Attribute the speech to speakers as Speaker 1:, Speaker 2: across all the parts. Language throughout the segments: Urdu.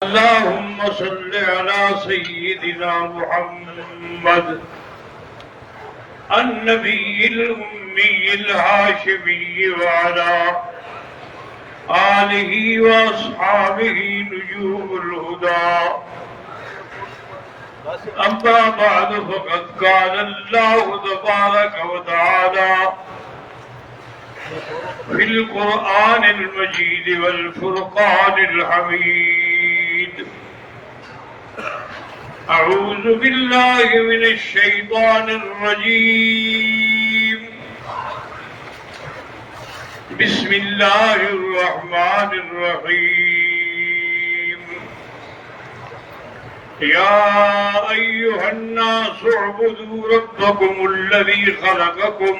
Speaker 1: اللهم صل على سيدنا محمد النبي الأمي الهاشمي وعلى آله وأصحابه نجوم الهدى. أما بعد فقد قال الله تبارك وتعالى في القرآن المجيد والفرقان الحميد: أعوذ بالله من الشيطان الرجيم. بسم الله الرحمن الرحيم. يا أيها الناس اعبدوا ربكم الذي خلقكم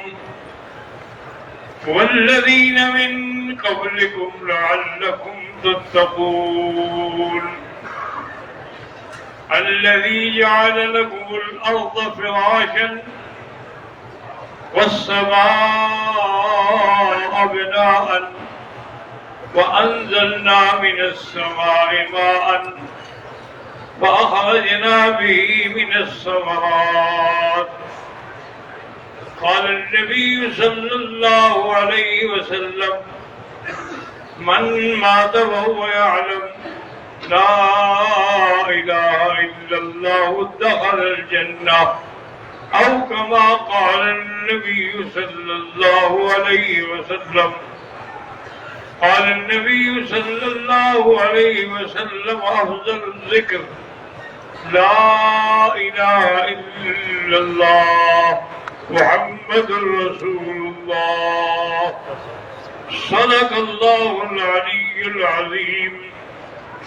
Speaker 1: والذين من قبلكم لعلكم تتقون. الذي جعل لكم الأرض فراشا والسماء بناء وأنزلنا من السماء ماء فأخرجنا به من الثمرات. قال النبي صلى الله عليه وسلم: من مات وهو يعلم لا إله إلا الله دخل الجنة، أو كما قال النبي صلى الله عليه وسلم. قال النبي صلى الله عليه وسلم: أفضل الذكر لا إله إلا الله محمد رسول الله. صدق الله العلي العظيم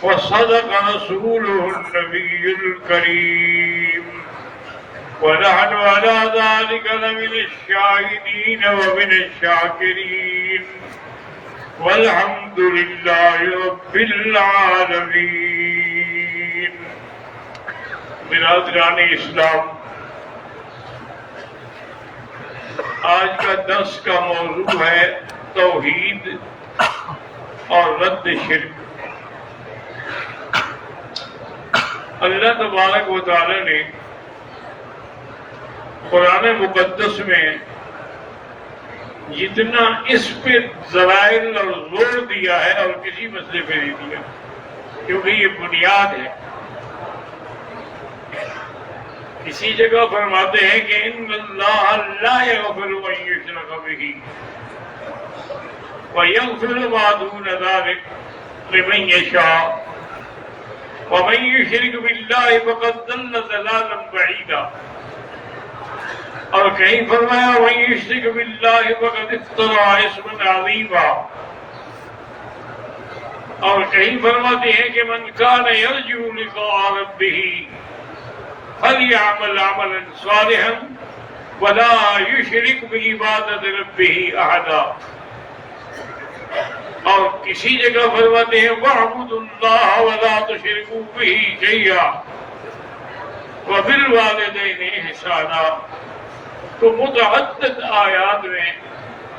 Speaker 1: وصدق رسوله النبي الكريم، ونحن على ذلك لمن الشاهدين ومن الشاكرين، والحمد لله رب العالمين. برادران اسلام، آج کا درس کا موضوع ہے توحید اور رد شرک۔ اللہ تبارک و تعالی نے قرآن مقدس میں جتنا اس پہ ذرائع اور زور دیا ہے اور کسی مسئلے پہ نہیں دیا، کیونکہ یہ بنیاد ہے۔ اسی جگہ فرماتے ہیں کہ ان اللہ لا یغفر ان یشرک بہ ویغفر ما دون ذلک لمن یشاء ومن یشرک باللہ فقد ضل ضلالا بعیدا۔ اور کہیں فرمایا ومن یشرک باللہ فقد افترى اسما عظیما۔ اور کہیں فرماتے ہیں کہ من کان یرجو لقاء ربہ فَلْيَعْمَلْ عَمَلًا صَالِحًا وَلَا يُشْرِكْ بِعِبَادَةِ رَبِّهِ أَحَدًا۔ اور کسی جگہ فرماتے ہیں وَاعْبُدُوا اللَّهَ وَلَا تُشْرِكُوا بِهِ شَيْئًا وَبِالْوَالِدَيْنِ إِحْسَانًا۔ تو متعدد آیات میں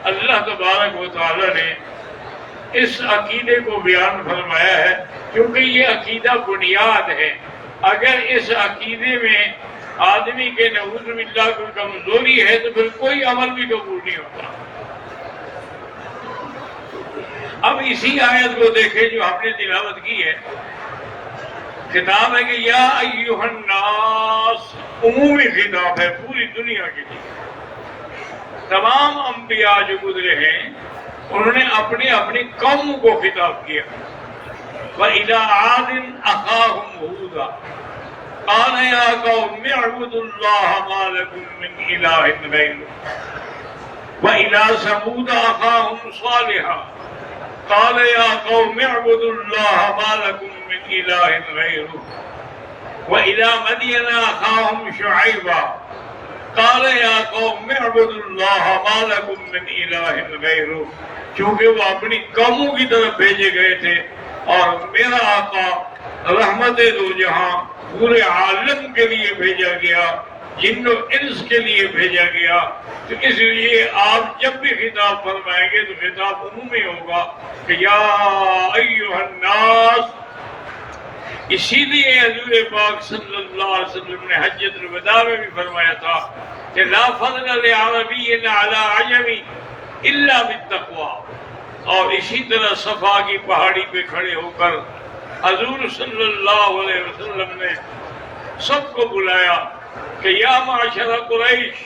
Speaker 1: اللہ تبارک و تعالی نے اس عقیدے کو بیان فرمایا ہے، کیونکہ یہ عقیدہ بنیاد ہے۔ اگر اس عقیدے میں آدمی کے نعوذ باللہ کوئی کمزوری ہے تو پھر کوئی عمل بھی قبول نہیں ہوتا۔ اب اسی آیت کو دیکھیں جو ہم نے تلاوت کی ہے۔ خطاب ہے کہ یا ایھا الناس، عمومی خطاب ہے پوری دنیا کے لیے۔ تمام انبیاء جو گزرے ہیں انہوں نے اپنی اپنی قوم کو خطاب کیا۔ وَإِلَىٰ عَادٍ أَخَاهُمْ هُودًا قَالَ يَا قَوْمِ اعْبُدُوا اللَّهَ مَا لَكُم مِّنْ إِلَٰهٍ غَيْرُهُ وَإِلَىٰ ثَمُودَ أَخَاهُمْ صَالِحًا قَالَ يَا قَوْمِ اعْبُدُوا اللَّهَ مَا لَكُم مِّنْ إِلَٰهٍ غَيْرُهُ وَإِلَىٰ مَدْيَنَ أَخَاهُمْ شُعَيْبًا قَالَ يَا قَوْمِ اعْبُدُوا اللَّهَ مَا لَكُم مِّنْ إِلَٰهٍ غَيْرُهُ۔ چونکہ وہ اپنی قوموں کی طرف بھیجے گئے تھے، اور میرا آقا رحمت دو جہاں پورے عالم کے لیے بھیجا گیا، جن و انس کے لیے بھیجا گیا، تو اس لیے آپ جب بھی خطاب فرمائیں گے تو خطاب عمومی ہوگا کہ یا ایھا الناس، اسی لیے حضور پاک صلی اللہ علیہ وسلم نے حجۃ الوداع میں بھی فرمایا تھا کہ لا فضل لعربی علی عجمی الا بالتقوی، اور اسی طرح صفا کی پہاڑی پہ کھڑے ہو کر حضور صلی اللہ علیہ وسلم نے سب کو بلایا کہ یا معشر قریش،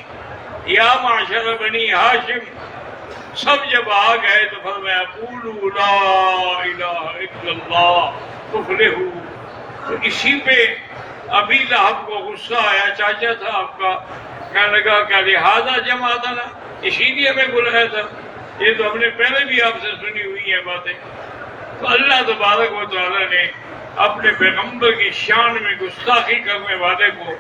Speaker 1: یا معشر بنی ہاشم، سب جب آ گئے تو فرمایا قولوا لا الہ الا اللہ تفلحوا۔ تو اسی پہ ابی لہب کو غصہ آیا، چاچا تھا آپ کا، کہنے لگا کہ لہذا جماعتنا، اسی لیے ہمیں بلایا تھا، یہ تو ہم نے پہلے بھی آپ سے سنی ہوئی ہیں باتیں۔ تو اللہ تبارک و تعالیٰ نے اپنے پیغمبر کی شان میں گستاخی کرنے والے کو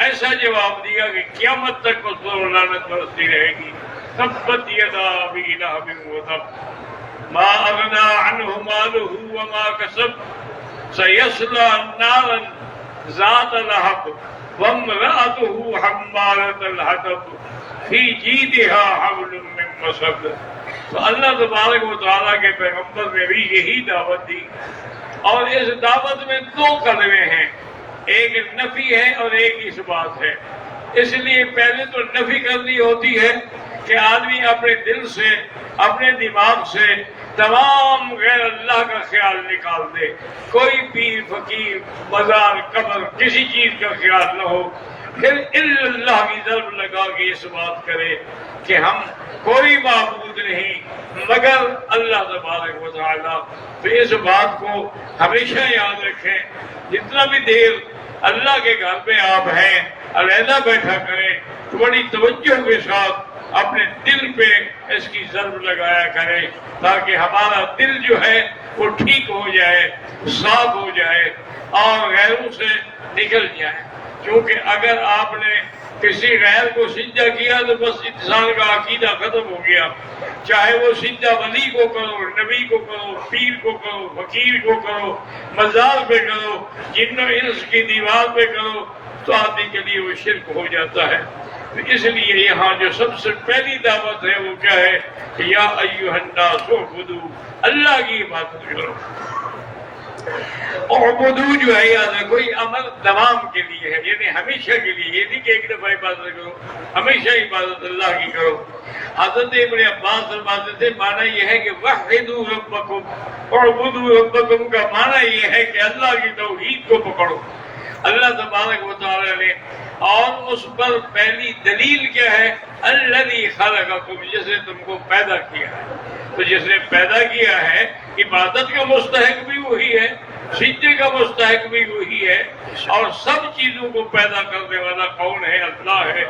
Speaker 1: ایسا جواب دیا کہ قیامت تک اس پر لعنت برستی رہے گی۔ تبت یدا ابی لہب وتب ما اغنی عنہ مالہ وما کسب سیصلی نارا ذات لہب وامرأتہ حمالۃ الحطب فی جیدها حبل من مسد۔ تو اللہ تبارک و تعالیٰ کے پیغمبر نے بھی یہی دعوت دی، اور اس دعوت میں دو کلمے ہیں، ایک نفی ہے اور ایک اس بات ہے۔ اس لیے پہلے تو نفی کرنی ہوتی ہے کہ آدمی اپنے دل سے، اپنے دماغ سے تمام غیر اللہ کا خیال نکال دے، کوئی پیر فقیر مزار قبر کسی چیز کا خیال نہ ہو، پھر الا اللہ کی ضرب لگا کے اس بات کرے کہ ہم کوئی معبود نہیں مگر اللہ تبارک و تعالی۔ تو اس بات کو ہمیشہ یاد رکھیں، جتنا بھی دیر اللہ کے گھر میں آپ ہیں علیحدہ بیٹھا کریں تو بڑی توجہ کے ساتھ اپنے دل پہ اس کی ضرب لگایا کریں، تاکہ ہمارا دل جو ہے وہ ٹھیک ہو جائے، صاف ہو جائے اور غیروں سے نکل جائے۔ کیونکہ اگر آپ نے کسی غیر کو سجدہ کیا تو بس انسان کا عقیدہ ختم ہو گیا، چاہے وہ سجدہ ولی کو کرو، نبی کو کرو، پیر کو کرو، فقیر کو کرو، مزار پہ کرو، جن و انس کی دیوار پہ کرو، تو آدمی کے لیے وہ شرک ہو جاتا ہے۔ تو اس لیے یہاں جو سب سے پہلی دعوت ہے وہ کیا ہے کہ یا ایھا الناس اعبدوا، اللہ کی عبادت کرو۔ اعبدو جو ہے یاد رکھو یہ امر دوام کے لیے ہے، یعنی ہمیشہ کے لیے، یہ نہیں کہ ایک دفعہ عبادت کرو، ہمیشہ عبادت اللہ کی کرو۔ حضرت ابن عباس فرماتے تھے معنی یہ ہے کہ وحدوا ربکم، اعبدوا ربکم کا معنی یہ ہے کہ اللہ کی توحید کو پکڑو۔ اللہ تبارک و تعالی نے، اور اس پر پہلی دلیل کیا ہے؟ الذی خلقکم، جس نے تم کو پیدا کیا ہے۔ تو جس نے پیدا کیا ہے عبادت کا مستحق بھی وہی ہے، سجدے کا مستحق بھی وہی ہے، اور سب چیزوں کو پیدا کرنے والا کون ہے؟ اللہ ہے۔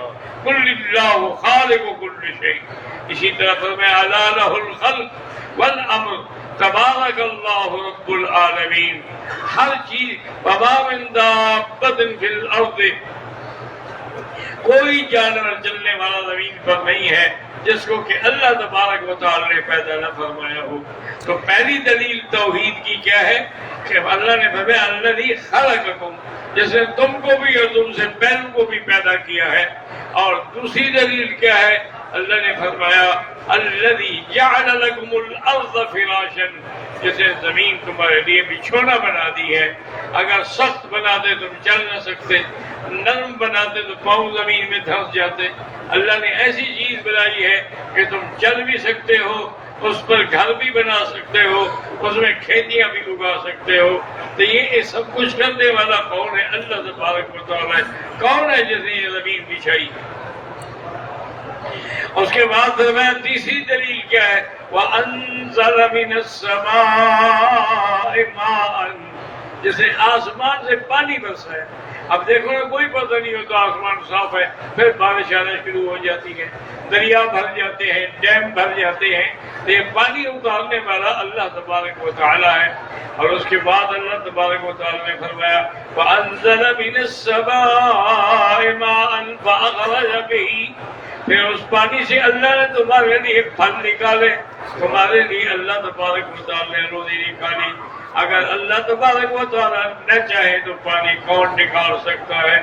Speaker 1: قل اللہ خالق کل شیء، اسی طرح فرمایا الا لہ الخلق والامر تبارک اللہ رب العالمین۔ ہر چیز وما من دابۃ فی الارض، کوئی جانور چلنے والا زمین پر نہیں ہے جس کو کہ اللہ تبارک و تعالی نے پیدا نہ فرمایا ہو۔ تو پہلی دلیل توحید کی کیا ہے کہ اللہ نے فرمایا الذی خلقکم، جس نے تم کو بھی اور تم سے پہلے کو بھی پیدا کیا ہے۔ اور دوسری دلیل کیا ہے؟ اللہ نے فرمایا الذی جعل لکم الارض فراشا، جس نے زمین تمہارے لیے بچھونا بنا دی ہے۔ اگر سخت بناتے تم چل نہ سکتے، نرم بناتے تو پاؤں زمین میں دھنس جاتے۔ اللہ نے ایسی چیز بنائی ہے کہ تم چل بھی سکتے ہو، اس پر گھر بھی بنا سکتے ہو، اس میں کھیتیاں بھی اگا سکتے ہو۔ تو یہ سب کچھ کرنے والا کون ہے؟ اللہ تبارک و تعالی۔ کون ہے جس نے یہ زمین بچھائی؟ اس کے بعد فرمایا تیسری دلیل کیا ہے؟ وَأَنزَلَ مِنَ السَّمَاءِ مَاءً، جسے آسمان سے پانی برسا ہے۔ اب دیکھو نا کوئی پتہ نہیں ہوتا، آسمان صاف ہے پھر بارش آنا شروع ہو جاتی ہے، دریا بھر جاتے ہیں، ڈیم بھر جاتے ہیں۔ تو یہ پانی اتارنے والا اللہ تبارک و تعالی ہے۔ اور اس کے بعد اللہ تبارک و تعالی نے فرمایا وَأَنزَلَ مِنَ السَّمَاءِ مَاءً فَأَخْرَجَ بِهِ، پھر اس پانی سے اللہ نے تمہارے لیے پھل نکالے، تمہارے لیے اللہ تبارک و تعالی نے روزی نکالی۔ اگر اللہ تبارک و تعالی نہ چاہے تو پانی کون نکال سکتا ہے؟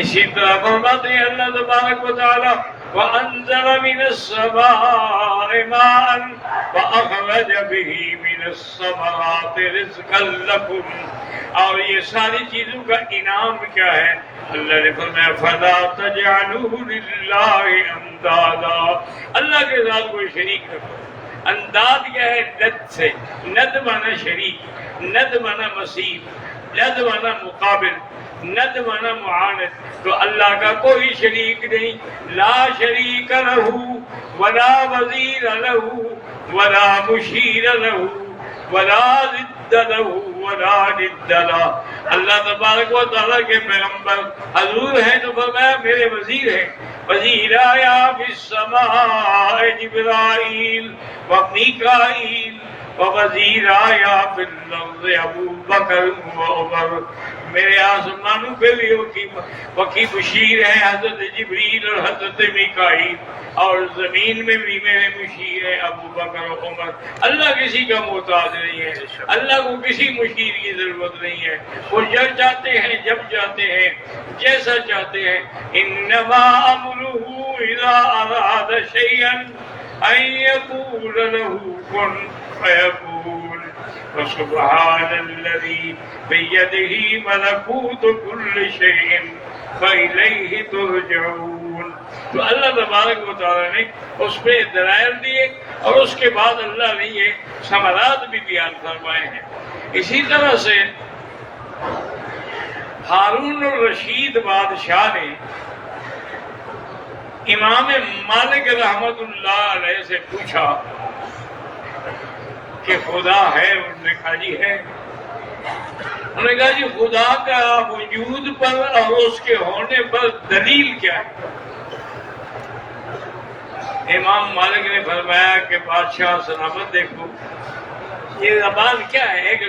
Speaker 1: اسی طرح فرماتے ہیں اللہ تبارک و تعالی وَأَنزَلَ مِنَ السَّمَاءِ مَاءً فَأَخْرَجَ بِهِ مِنَ الثَّمَرَاتِ رِزْقًا لَكُمْ، اور یہ ساری چیزوں کا انعام کیا ہے؟ اللہ نے فرمایا فلا تجعلوا للہ اندادا، اللہ کے ساتھ کوئی شریک رکھو۔ انداد کیا ہے؟ ند سے، ند مانا شریک، ند مانا مسیح، ند مانا مقابل، ند مانا معاند۔ تو اللہ کا کوئی شریک نہیں، لا شریک لہ ولا وزیر لہ ولا مشیر لہ ولا ضد لہ ولا ند لہ۔ اللہ تبارک و تعالیٰ کے پیغمبر حضور ہیں تو فرمایا میرے وزیر ہیں، وزیر آیا فی السماء جبرائیل و میکائیل وزیر آیا فی الارض ابو بکر و عمر۔ میرے آسمانوں پہ بھی وکی مشیر ہیں حضرت جبریل اور حضرت میکائیل، اور زمین میں بھی میرے مشیر ہیں ابو بکر و عمر۔ اللہ کسی کا محتاج نہیں ہے، اللہ کو کسی مشیر کی ضرورت نہیں ہے، وہ جب چاہتے ہیں جب چاہتے ہیں جیسا چاہتے ہیں۔ انما امرہ اذا اراد شیئا ان یقول له کن فیکون۔ وسبحان الذی بیدہ ملکوت کل شیء فالیہ ترجعون۔ تو اللہ تبارک و تعالیٰ نے اس پہ دلائل دیے، اور اس کے بعد اللہ نے یہ ثمرات بھی بیان فرمائے ہیں۔ اسی طرح سے ہارون الرشید بادشاہ نے امام مالک رحمت اللہ علیہ سے پوچھا کہ خدا ہے؟ انہوں نے کہا جی ہے۔ انہوں نے کہا جی خدا کا وجود پر اور اس کے ہونے پر دلیل کیا ہے؟ امام مالک نے فرمایا کہ بادشاہ سلامت دیکھو، یہ زبان کیا ہے؟ ایک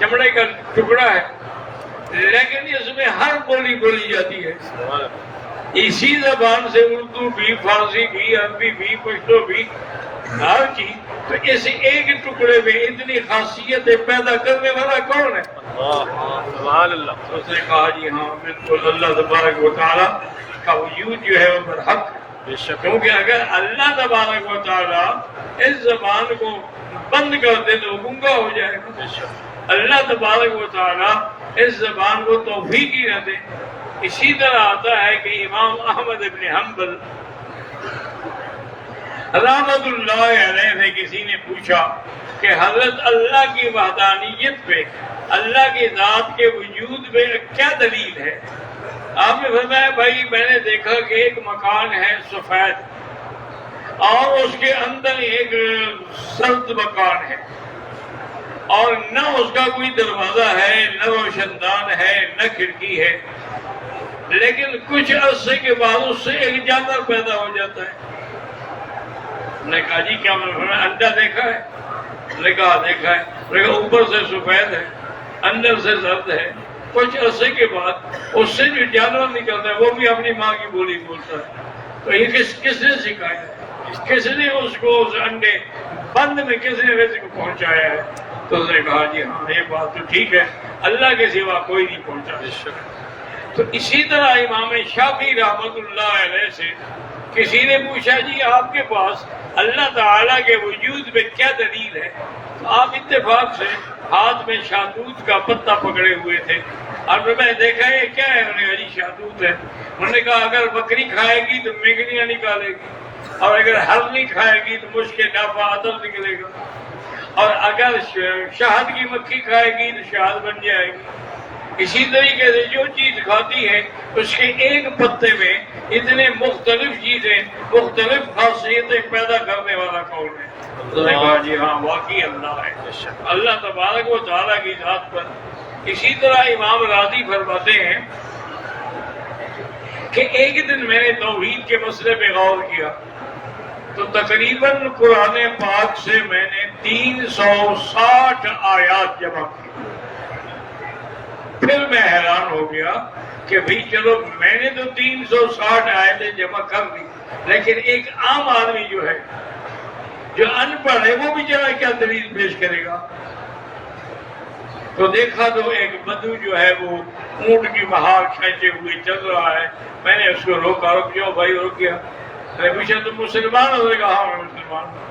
Speaker 1: چمڑے کا ٹکڑا ہے، لیکن اس میں ہر بولی بولی جاتی ہے۔ اسی زبان سے اردو بھی، فارسی بھی، عربی بھی، پشتو بھی، ہر چیز۔ تو اس ایک ٹکڑے میں اتنی خاصیتیں پیدا کرنے والا کون ہے؟
Speaker 2: سبحان اللہ۔
Speaker 1: اس نے کہا جی ہاں بالکل، اللہ تبارک و تعالیٰ کا وجود جو ہے وہ برحق ہے۔ کیونکہ اگر اللہ تبارک و تعالیٰ اس زبان کو بند کر دے تو گنگا ہو جائے گا۔ اللہ تبارک و تعالیٰ اس زبان کو توفیق ہی نہ دے۔ اسی طرح آتا ہے کہ امام احمد ابن حنبل رحمت اللہ علیہ سے کسی نے پوچھا کہ حضرت اللہ کی وحدانیت پہ، اللہ کی ذات کے وجود پہ کیا دلیل ہے؟ آپ نے فرمایا بھائی میں نے دیکھا کہ ایک مکان ہے سفید، اور اس کے اندر ایک سرد مکان ہے، اور نہ اس کا کوئی دروازہ ہے، نہ روشن دان ہے، نہ کھڑکی ہے، لیکن کچھ عرصے کے بعد اس سے ایک جانور پیدا ہو جاتا ہے۔ نے کہا جی کیا؟ میں نے انڈا دیکھا ہے؟ نے کہا دیکھا ہے۔ نے کہا اوپر سے سفید ہے، اندر سے زرد ہے، کچھ عرصے کے بعد اس سے جو جانور نکلتا ہے وہ بھی اپنی ماں کی بولی بولتا ہے۔ تو یہ کس نے سکھایا ہے؟ کس نے اس کو اس انڈے بند میں کس نے رزق پہنچایا ہے؟ تو اس نے کہا جی ہاں یہ بات تو ٹھیک ہے، اللہ کے سوا کوئی نہیں پہنچا۔ تو اسی طرح امام شافعی رحمت اللہ علیہ سے کسی نے پوچھا جی آپ کے پاس اللہ تعالیٰ کے وجود میں کیا دلیل ہے؟ تو آپ اتفاق سے ہاتھ میں شہتوت کا پتا پکڑے ہوئے تھے، اور میں دیکھا یہ کیا ہے؟ انہوں نے کہا جی شہتوت ہے۔ انہوں نے کہا اگر بکری کھائے گی تو میگنیاں نکالے گی، اور اگر ہل نہیں کھائے گی تو مشک نافع عدل نکلے گا، اور اگر شہد کی مکھی کھائے گی تو شہد بن جائے گی۔ اسی طریقے سے جو چیز کھاتی ہے اس کے ایک پتے میں اتنے مختلف چیزیں، مختلف خاصیتیں پیدا کرنے والا کون ہے؟ تو نے کہا جی ہاں واقعی اللہ ہے، اللہ تبارک و تعالیٰ کی ذات پر۔ اسی طرح امام راضی فرماتے ہیں کہ ایک دن میں نے توحید کے مسئلے پہ غور کیا تو تقریباً قرآن پاک سے میں نے 360 آیات جمع کی۔ پھر میں حیران ہو گیا کہ بھئی چلو میں نے تو 360 آیتیں جمع کر دی، لیکن ایک عام آدمی جو ہے، جو ان پڑھ ہے، وہ بھی ذرا کیا دلیل پیش کرے گا؟ تو دیکھا تو ایک بدو جو ہے وہ اونٹ کی مہار کھینچے ہوئے چل رہا ہے۔ میں نے اس کو روکا، رک جاؤ بھائی، رک گیا۔ میں نے پوچھا تم مسلمان ہو؟ کہا ہاں میں مسلمان ہوں۔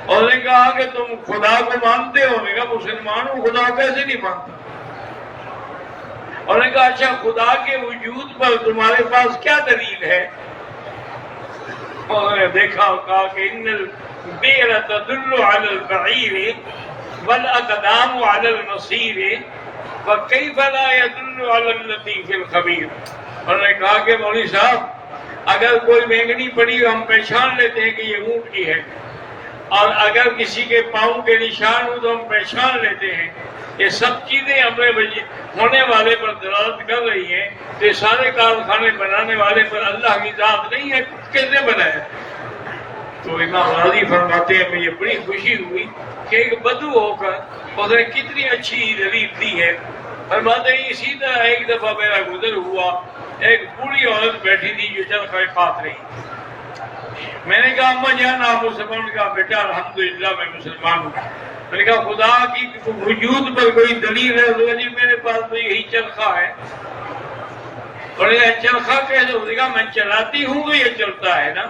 Speaker 1: اور نے کہا کہ تم خدا کو مانتے ہو؟ نے کہا مسلمان ہوں، خدا کیسے نہیں مانتا؟ اور نے کہا اچھا خدا کے وجود پر تمہارے پاس کیا دلیل ہے؟ اور نے دیکھا اور کہا کہ ان البئر تدل علی البعیر والاقدام علی المصیر فکیف لا يدل علی اللطیف الخبیر۔ اور نے کہا کہ مولوی صاحب اگر کوئی مینگنی پڑی ہم پہچان لیتے ہیں کہ یہ اونٹ کی ہے، اور اگر کسی کے پاؤں کے نشان ہوں تو ہم پہچان لیتے ہیں، یہ سب چیزیں ہمیں ہونے والے پر دلالت کر رہی ہیں، تو یہ سارے کارخانے بنانے والے پر اللہ کی ذات نہیں ہے، کیسے بنایا؟ تو امام راضی فرماتے ہیں مجھے بڑی خوشی ہوئی کہ ایک بدو ہو کر اس نے کتنی اچھی دلیل دی ہے۔ فرماتے ہیں اسی طرح ایک دفعہ میرا گزر ہوا، ایک بوڑھی عورت بیٹھی تھی جو چرخہ کاٹ رہی۔ میں نے کہا اماں جان آپ مسلمان؟ کا بیٹا الحمدللہ میں مسلمان ہوں۔ میں نے کہا خدا کی وجود پر کوئی دلیل ہے؟ جی میرے پاس تو یہی چرخہ ہے۔ اور چرخہ کیسے؟ اس نے کہا میں چلاتی ہوں تو یہ چلتا ہے نا،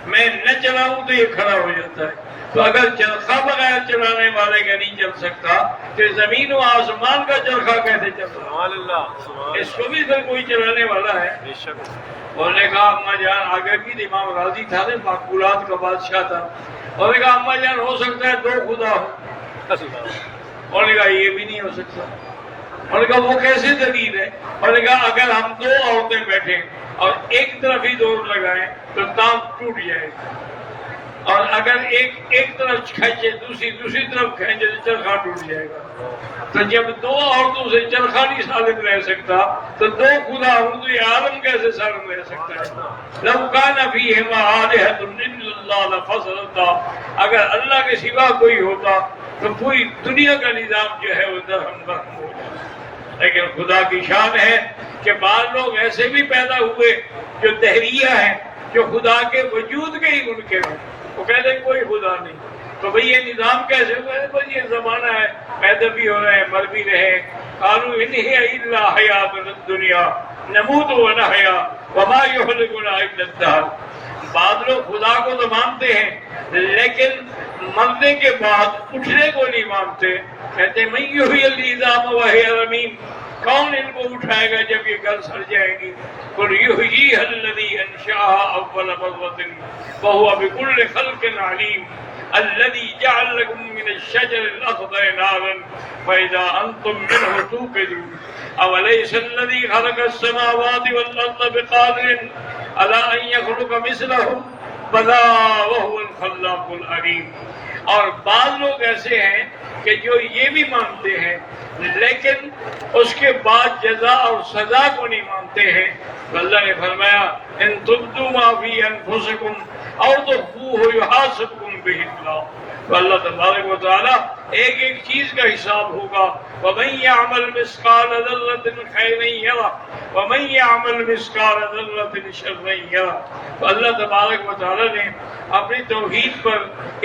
Speaker 1: میں نہ چلاؤں تو یہ کھڑا ہو جاتا ہے۔ تو اگر چرخہ بغیر چلانے والے کا نہیں چل سکتا تو زمین و آسمان کا چرخہ کیسے چل رہا؟
Speaker 2: سبحان اللہ، سبحان
Speaker 1: اس کو بھی پھر کوئی چلانے والا ہے۔
Speaker 2: بے شک۔
Speaker 1: انہوں نے کہا اماں جان آگے کی امام راضی تھا نا، معقولات کا بادشاہ تھا۔ انہوں نے کہا اماں جان ہو سکتا ہے دو خدا ہو؟ انہوں نے کہا یہ بھی نہیں ہو سکتا۔ انہوں نے کہا وہ کیسے دلیل ہے؟ انہوں نے کہا اگر ہم دو عورتیں بیٹھیں اور ایک طرف ہی دور لگائیں تو تام ٹوٹ جائے گا، اور اگر ایک طرف کھینچے دوسری طرف کھینچے تو چرخہ ٹوٹ جائے گا۔ تو جب دو عورتوں سے چرخہ نہیں سالم رہ سکتا تو دو خدا ہوں تو یہ عالم کیسے سالم رہ سکتا ہے؟ لو کان فیہما آلہۃ الا اللہ لفسدتا، اگر اللہ کے سوا کوئی ہوتا تو پوری دنیا کا نظام جو ہے وہ درہم برہم ہو جاتا۔ لیکن خدا کی شان ہے کہ بعض لوگ ایسے بھی پیدا ہوئے جو دہریہ ہیں، جو خدا کے وجود کے ہی منکر ہیں، وہ کہتے ہیں کوئی خدا نہیں۔ تو بھئی یہ نظام کیسے ہوا ہے؟ بھئی یہ زمانہ ہے، پیدا بھی ہو رہے ہیں مر بھی رہے ہیں۔ قالوا ان هي الا حیاتنا الدنیا نموت ونحیا وما یہلکنا الا الدہر۔ بعض لوگ خدا کو تو مانتے ہیں لیکن مرنے کے بعد اٹھنے کو نہیں مانتے، کہتے ہیں من یحیی العظام وہی رمیم، کون ان کو اٹھائے گا جب یہ گل سڑ جائے گی؟ قل یحییھا الذی انشأھا اول مرۃ وہو بکل خلق علیم الذي جعل لكم من الشجر الأخضر نارا فإذا أنتم منه توقدون أوليس الذي خلق السماوات والأرض بقادر على أن يخلق مثلهم بلى وهو الخلاق العليم۔ اور بعض لوگ ایسے ہیں کہ جو یہ بھی مانتے ہیں لیکن اس کے بعد جزا اور سزا کو نہیں مانتے ہیں۔ تو اللہ نے فرمایا ان تبدوا ما فی انفسکم او تخفوہ یحاسبکم بہ اللہ۔ تو اللہ تبارک و تعالیٰ ایک ایک چیز کا حساب ہوگا۔ وَمَن يَعْمَلْ مِثْقَالَ ذَرَّةٍ خَيْرًا يَرَهُ وَمَن يَعْمَلْ مِثْقَالَ ذَرَّةٍ شَرًّا يَرَهُ۔ تو اللہ تبارک و تعالیٰ نے اپنی توحید پر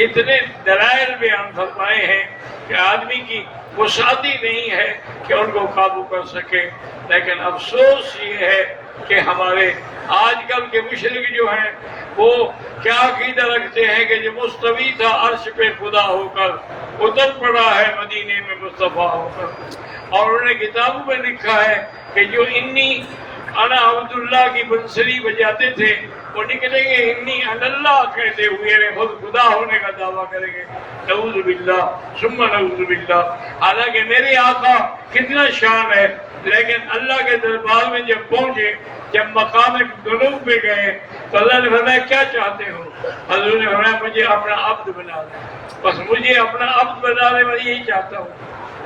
Speaker 1: اتنے دلائل بیان فرمائے ہیں کہ آدمی کی وسعت ہی نہیں ہے کہ ان کو قابو کر سکے۔ لیکن افسوس یہ ہے کہ ہمارے آج کل کے مشرک جو ہیں وہ کیا عقیدہ رکھتے ہیں کہ جو مستوی تھا عرش پہ خدا ہو کر اتر پڑا ہے مدینے میں مصطفیٰ ہو کر، اور انہوں نے کتابوں میں لکھا ہے کہ جو انی انا عبداللہ کی بنسری بجاتے تھے وہ نکلیں گے انی ان اللہ کہتے ہوئے خود خدا ہونے کا دعویٰ کریں گے۔ نعوذ باللہ ثم نعوذ باللہ۔ حالانکہ میرے آقا کتنا شان ہے، لیکن اللہ کے دربار میں جب پہنچے، جب مقام قلوب پہ گئے تو اللہ نے فرمایا کیا چاہتے ہو؟ حضور نے فرمایا مجھے اپنا عبد بنا دے، بس مجھے اپنا عبد بنا دے، میں یہی چاہتا ہوں۔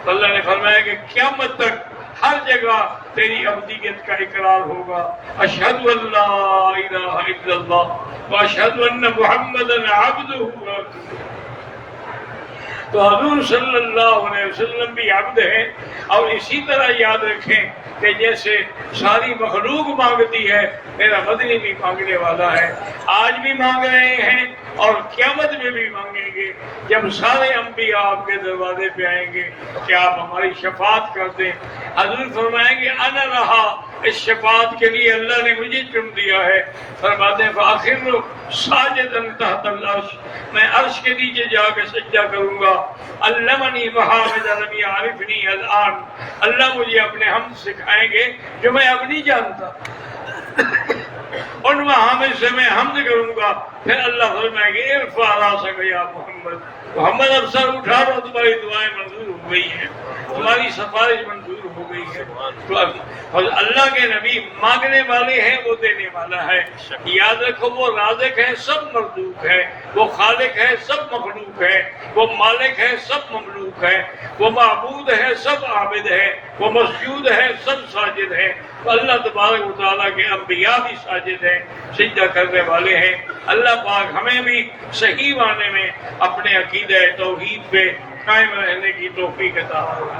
Speaker 1: تو اللہ نے فرمایا کہ قیامت تک ہر جگہ تیری عبدیت کا اقرار ہوگا۔ اشہد ان لا الہ الا اللہ واشہد ان محمدا عبدہ ورسولہ۔ تو حضور صلی اللہ علیہ وسلم بھی عبد ہیں، اور اسی طرح یاد رکھیں کہ جیسے ساری مخلوق مانگتی ہے میرا مدنی بھی مانگنے والا ہے، آج بھی مانگ رہے ہیں اور قیامت میں بھی مانگیں گے جب سارے انبیاء آپ کے دروازے پہ آئیں گے کہ آپ ہماری شفاعت کر دیں۔ حضور فرمائیں گے انا رہا اس شفاعت کے لیے اللہ نے مجھے چن دیا ہے. فرماتے ہیں فآخر ساجدا تحت العرش، میں عرش کے نیچے جا کے سجدہ کروں گا. علمنی محامد لم یعرفنی الآن، اللہ مجھے اپنے حمد سکھائیں گے جو میں اب نہیں جانتا. ان محامد سے میں حمد کروں گا. پھر اللہ فرمائے گے ارفع راسک یا محمد، محمد اب سر اٹھا دو، تمہاری دعائیں منظور ہو گئی ہیں، تمہاری سفارش منظور ہو گئی ہے. تو اللہ کے نبی مانگنے والے ہیں، وہ دینے والا ہے. یاد رکھو وہ رازق ہے، سب مرزوق ہے. وہ خالق ہے، سب مخلوق ہے. وہ مالک ہے، سب مملوک ہے. وہ معبود ہے، سب عابد ہے. وہ مسجود ہے، سب ساجد ہے. اللہ تبارک و تعالیٰ کے انبیاء بھی ساجد ہیں، سجدہ کرنے والے ہیں. اللہ پاک ہمیں بھی صحیح معنی میں اپنے عقیدہ توحید پہ قائم رہنے کی توفیق عطا فرمائے.